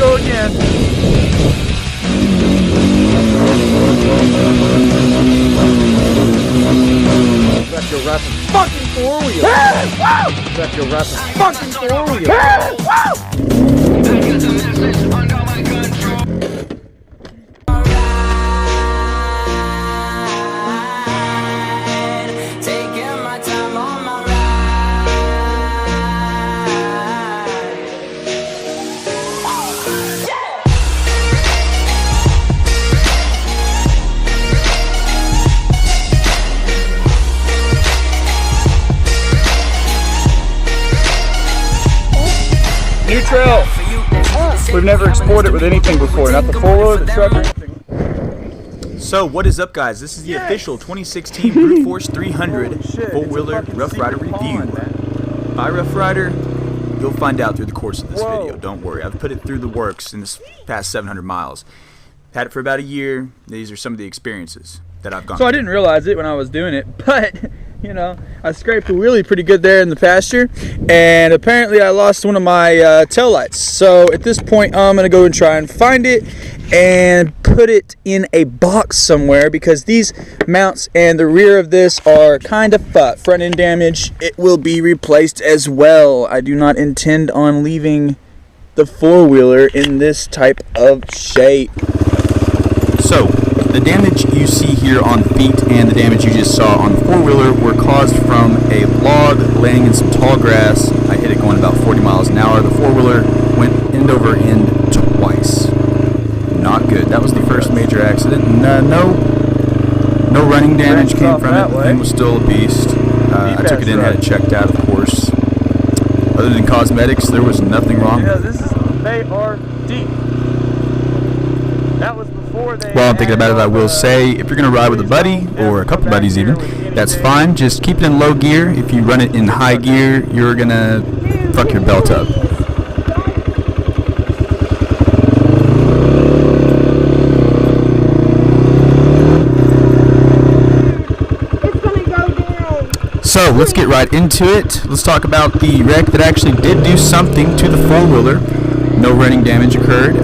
go again. That's your rapping fucking four-wheel. That's your rapping fucking four-wheel. I got the message under my control. Taking my time on my New trail. We've never explored it with anything before, not the four-wheeler, the truck, or anything. So what is up, guys? This is the official 2016 Brute Force 300 four-wheeler Rough Rider review. By Rough Rider, you'll find out through the course of this video. Don't worry, I've put it through the works in this past 700 miles. Had it for about a year. These are some of the experiences that I've gone So I through. didn't realize it when I was doing it, but you know, I scraped the wheelie pretty good there in the pasture, and apparently I lost one of my tail lights. So at this point, I'm gonna go and try and find it and put it in a box somewhere, because these mounts and the rear of this are kind of fucked. Front end damage. It will be replaced as well. I do not intend on leaving the four-wheeler in this type of shape. So, the damage you see here on the feet and the damage you just saw on the four-wheeler were caused from a log laying in some tall grass. I hit it going about 40 miles an hour. The four-wheeler went end over end twice. Not good. That was the first major accident. No running damage came from it. The thing was still a beast. I took it in, had it checked out, of course. Other than cosmetics, there was nothing wrong. Yeah, they are deep. That was before they. While I'm thinking about it, I will say, if you're going to ride with a buddy, or a couple buddies even, that's fine. Just keep it in low gear. If you run it in high gear, you're going to fuck your belt up. So let's get right into it. Let's talk about the wreck that actually did do something to the four-wheeler. No running damage occurred.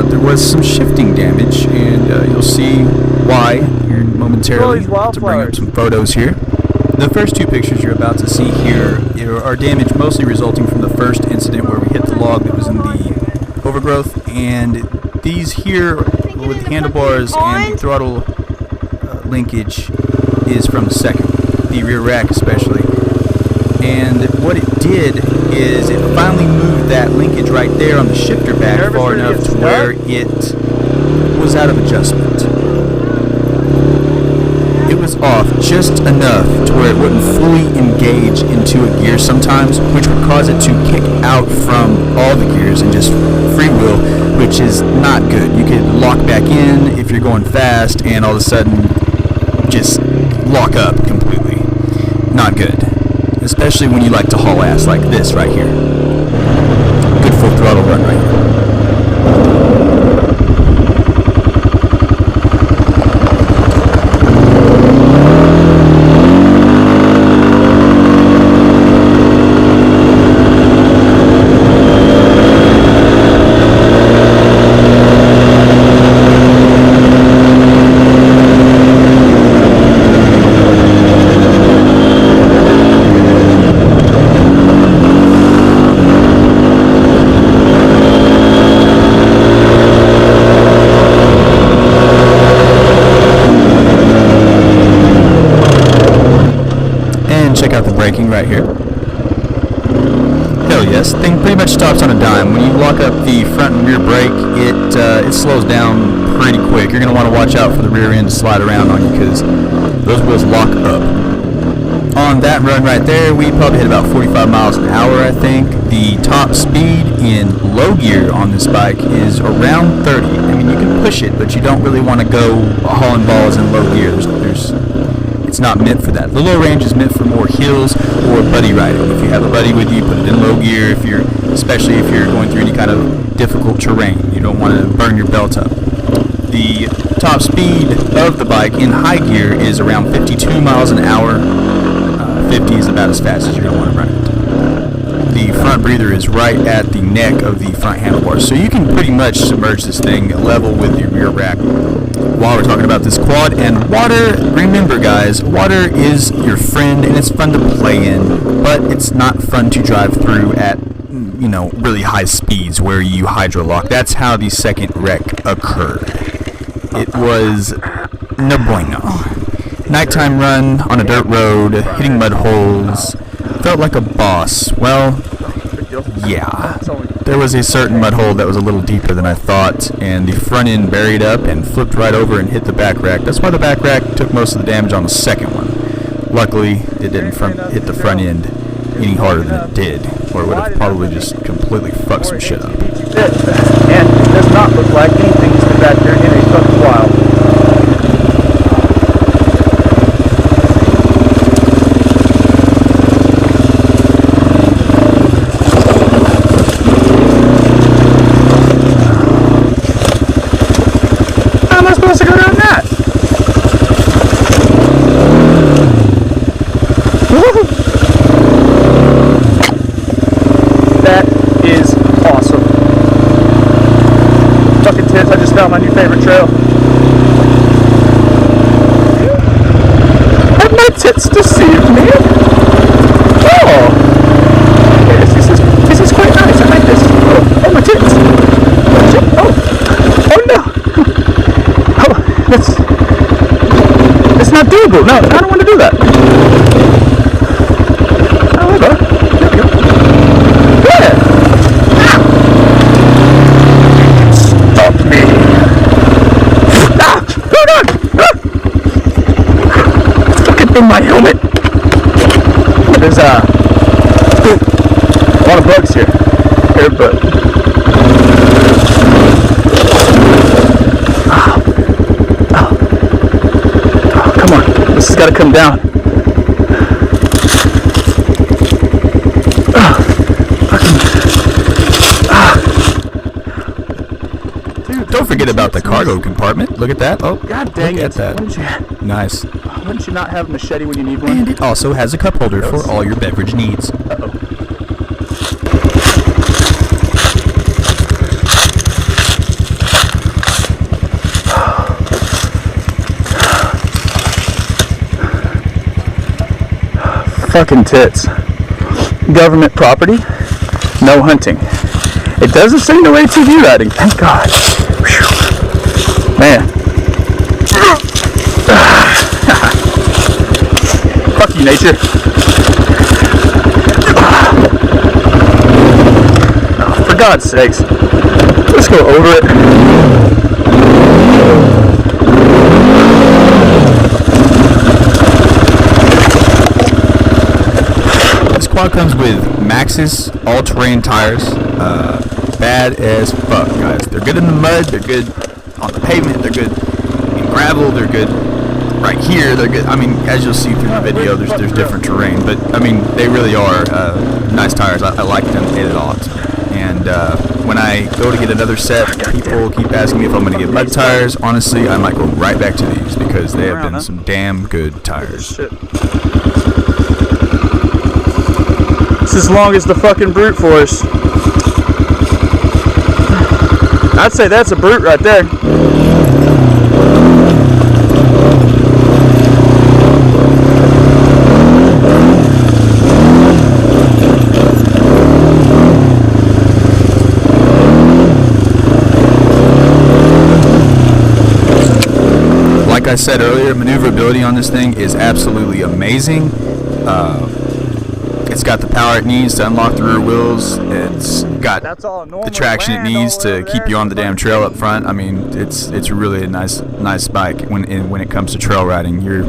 There was some shifting damage, and you'll see why here momentarily. To bring up some photos here. The first two pictures you're about to see here are damage mostly resulting from the first incident where we hit the log that was in the overgrowth, and these here with the handlebars and the throttle linkage is from the second, the rear rack especially. And what it did is it finally moved that linkage right there on the shifter back far enough to where it was out of adjustment. It was off just enough to where it wouldn't fully engage into a gear sometimes, which would cause it to kick out from all the gears and just freewheel, which is not good. You could lock back in if you're going fast and all of a sudden just lock up completely. Not good. Especially when you like to haul ass like this right here. Good full throttle run right here. Check out the braking right here. Hell yes, thing pretty much stops on a dime. When you lock up the front and rear brake, it slows down pretty quick. You're going to want to watch out for the rear end to slide around on you, because those wheels lock up. On that run right there, we probably hit about 45 miles an hour, I think. The top speed in low gear on this bike is around 30. I mean, you can push it, but you don't really want to go hauling balls in low gear. It's not meant for that. The low range is meant for more hills or buddy riding. If you have a buddy with you, put it in low gear. Especially if you're going through any kind of difficult terrain, you don't want to burn your belt up. The top speed of the bike in high gear is around 52 miles an hour. 50 is about as fast as you're going to want to run it. the front breather is right at the neck of the front handlebars. So you can pretty much submerge this thing level with your rear rack. While we're talking about this quad and water, remember guys, water is your friend and it's fun to play in, but it's not fun to drive through at, you know, really high speeds where you hydro lock. That's how the second wreck occurred. It was no bueno. Nighttime run on a dirt road, hitting mud holes, felt like a boss. Well, yeah. There was a certain mud hole that was a little deeper than I thought, and the front end buried up and flipped right over and hit the back rack. That's why the back rack took most of the damage on the second one. Luckily, it didn't hit the front end any harder than it did, or it would have probably just completely fucked some shit up. And it does not look like anything's been back there in a fucking while. My new favorite trail. Have my tits deceived me? Oh! This is quite nice. I like this. Oh, my tits. Oh no! Oh, that's not doable. No, I don't want to do that. However, there we go. Yeah! Stop me! In my helmet. There's a lot of bugs here. But come on, this has got to come down. Don't forget about the cargo compartment. Look at that. Oh, God dang it. Nice. Wouldn't you not have a machete when you need one? And it also has a cup holder for all your beverage needs. Uh-oh. Fucking tits. Government property, no hunting. It doesn't say no ATV riding, thank God. Whew. Man. Fuck you, nature. Oh, for God's sakes. Let's go over it. This quad comes with Maxxis all-terrain tires. Bad as fuck, guys. They're good in the mud, they're good on the pavement, they're good in gravel, they're good right here, they're good. I mean, as you'll see through the video, there's different terrain, but I mean, they really are nice tires. I like them a lot. And when I go to get another set, people keep asking me if I'm going to get mud tires. Honestly, I might go right back to these because they have been some damn good tires. It's as long as the fucking brute force. I'd say that's a brute right there. Like I said earlier, maneuverability on this thing is absolutely amazing. It's got the power it needs to unlock the rear wheels. It's got the traction it needs to keep you on the damn trail up front. I mean, it's really a nice bike. When it comes to trail riding, you're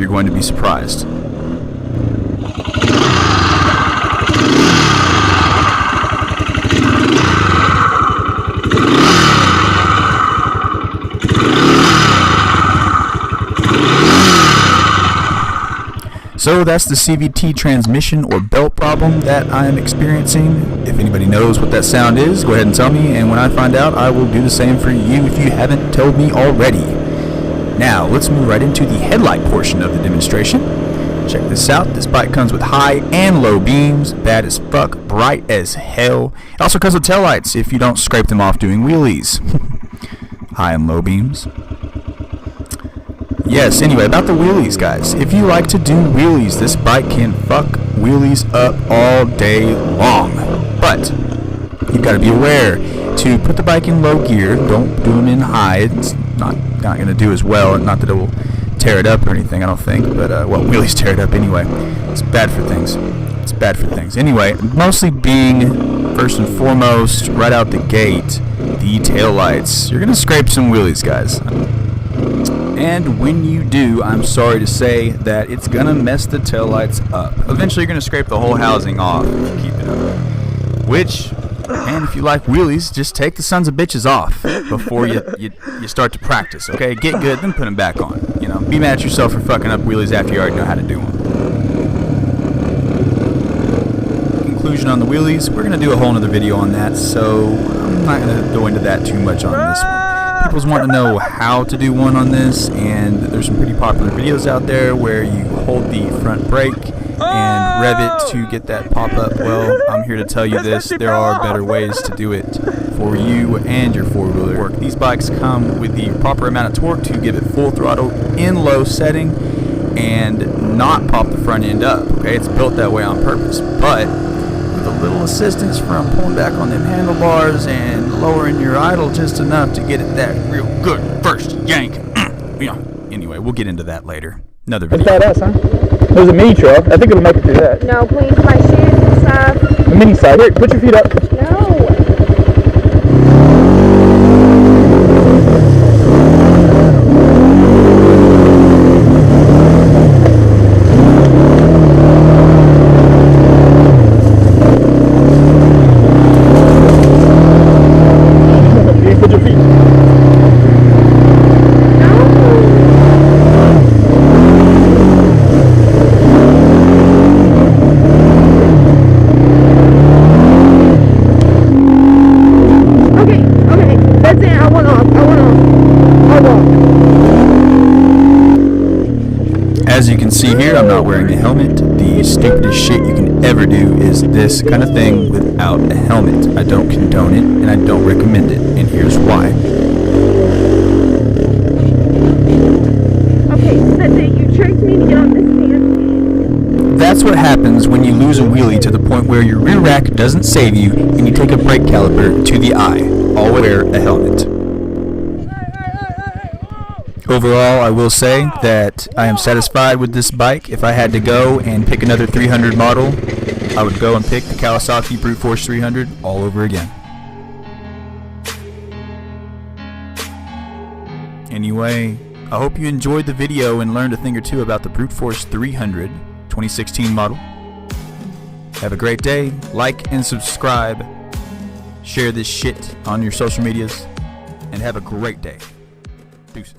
going to be surprised. So that's the CVT transmission or belt problem that I'm experiencing. If anybody knows what that sound is, go ahead and tell me, and when I find out, I will do the same for you if you haven't told me already. Now, let's move right into the headlight portion of the demonstration. Check this out. This bike comes with high and low beams, bad as fuck, bright as hell. It also comes with taillights if you don't scrape them off doing wheelies. High and low beams. Yes, anyway, about the wheelies, guys. If you like to do wheelies, this bike can fuck wheelies up all day long. But you've got to be aware to put the bike in low gear. Don't do them in high. It's not going to do as well. Not that it will tear it up or anything, I don't think. But, well, wheelies tear it up anyway. It's bad for things. It's bad for things. Anyway, mostly being, first and foremost, right out the gate, the tail lights. You're going to scrape some wheelies, guys. And when you do, I'm sorry to say that it's going to mess the taillights up. Eventually, you're going to scrape the whole housing off if you keep it up. Which, and if you like wheelies, just take the sons of bitches off before you start to practice, okay? Get good, then put them back on. You know, be mad at yourself for fucking up wheelies after you already know how to do them. Conclusion on the wheelies, we're going to do a whole nother video on that, so I'm not going to go into that too much on this one. People's want to know how to do one on this, and there's some pretty popular videos out there where you hold the front brake and rev it to get that pop-up. Well, I'm here to tell you this. There are better ways to do it for you and your four-wheeler work. These bikes come with the proper amount of torque to give it full throttle in low setting and not pop the front end up. Okay, it's built that way on purpose, but with a little assistance from pulling back on them handlebars and lowering your idle just enough to get it that real good first yank. Yeah. Anyway, we'll get into that later. Another video. It's badass, huh? There's a mini truck. I think it'll make it through that. No, please, my shoes and stuff. The mini side. Here, put your feet up. No. Put your feet. As you can see here, I'm not wearing a helmet. The stupidest shit you can ever do is this kind of thing without a helmet. I don't condone it, and I don't recommend it, and here's why. Okay, but then you tricked me to get on this stand. That's what happens when you lose a wheelie to the point where your rear rack doesn't save you, and you take a brake caliper to the eye. Always wear a helmet. Overall, I will say that I am satisfied with this bike. If I had to go and pick another 300 model, I would go and pick the Kawasaki Brute Force 300 all over again. Anyway, I hope you enjoyed the video and learned a thing or two about the Brute Force 300 2016 model. Have a great day. Like and subscribe. Share this shit on your social medias. And have a great day. Deuces.